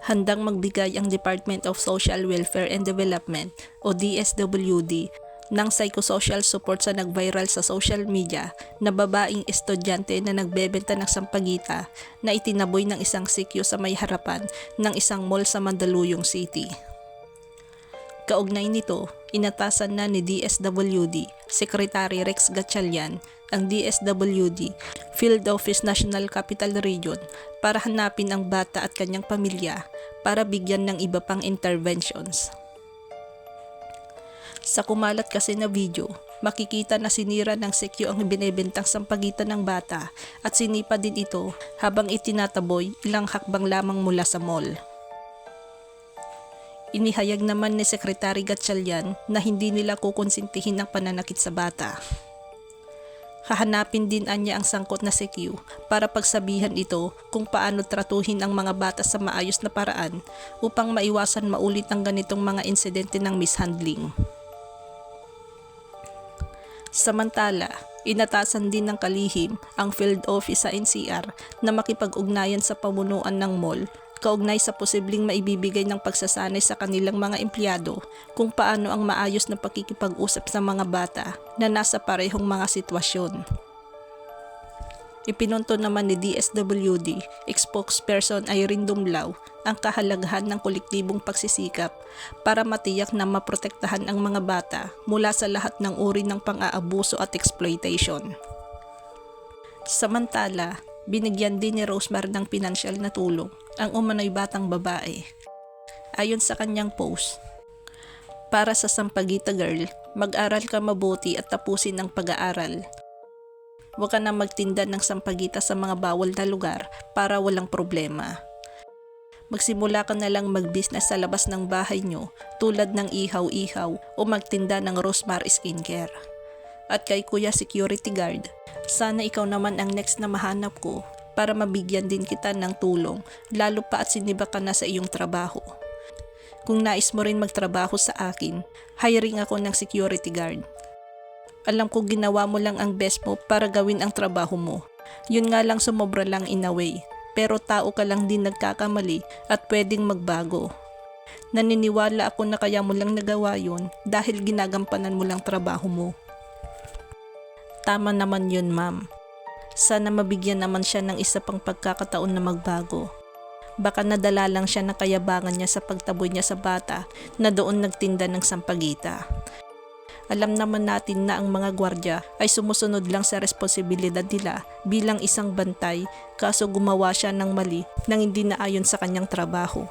Handang magbigay ang Department of Social Welfare and Development o DSWD ng psychosocial support sa nag-viral sa social media na babaeng estudyante na nagbebenta ng sampagita na itinaboy ng isang sikyo sa may harapan ng isang mall sa Mandaluyong City. Kaugnay nito, inatasan na ni DSWD Secretary Rex Gatchalian ang DSWD Field Office National Capital Region para hanapin ang bata at kanyang pamilya para bigyan ng iba pang interventions. Sa kumalat kasi na video, makikita na sinira ng sekyo ang binebentang sampagitan ng bata at sinipa din ito habang itinataboy ilang hakbang lamang mula sa mall. Inihayag naman ni Secretary Gatchalian na hindi nila kukonsintihin ang pananakit sa bata. Hahanapin din anya ang sangkot na sekyu para pagsabihan ito kung paano tratuhin ang mga bata sa maayos na paraan upang maiwasan maulit ang ganitong mga insidente ng mishandling. Samantala, inatasan din ng kalihim ang field office sa NCR na makipag-ugnayan sa pamunuan ng mall kaugnay sa posibleng maibibigay ng pagsasanay sa kanilang mga empleyado kung paano ang maayos na pakikipag-usap sa mga bata na nasa parehong mga sitwasyon. Ipinunto naman ni DSWD spokesperson Irene Dumlao ang kahalagahan ng kolektibong pagsisikap para matiyak na maprotektahan ang mga bata mula sa lahat ng uri ng pang-aabuso at exploitation. Samantala, binigyan din ni Rosemar ng pinansyal na tulong ang umano'y batang babae. Ayon sa kanyang post, "Para sa Sampaguita Girl, mag-aral ka mabuti at tapusin ang pag-aaral. Huwag ka na magtinda ng sampagita sa mga bawal na lugar para walang problema. Magsimula ka na lang mag-business sa labas ng bahay nyo tulad ng ihaw-ihaw o magtinda ng Rosemar Skincare. At kay Kuya Security Guard, sana ikaw naman ang next na mahanap ko para mabigyan din kita ng tulong lalo pa at siniba ka na sa iyong trabaho. Kung nais mo rin magtrabaho sa akin, hiring ako ng security guard. Alam ko ginawa mo lang ang best mo para gawin ang trabaho mo. Yun nga lang sumobra lang in a way, pero tao ka lang din nagkakamali at pwedeng magbago. Naniniwala ako na kaya mo lang nagawa yun dahil ginagampanan mo lang trabaho mo." Tama naman yun, ma'am. Sana mabigyan naman siya ng isa pang pagkakataon na magbago. Baka nadala lang siya ng kayabangan niya sa pagtaboy niya sa bata na doon nagtinda ng sampagita. Alam naman natin na ang mga gwardya ay sumusunod lang sa responsibilidad nila bilang isang bantay kaso gumawa siya ng mali nang hindi naayon sa kanyang trabaho.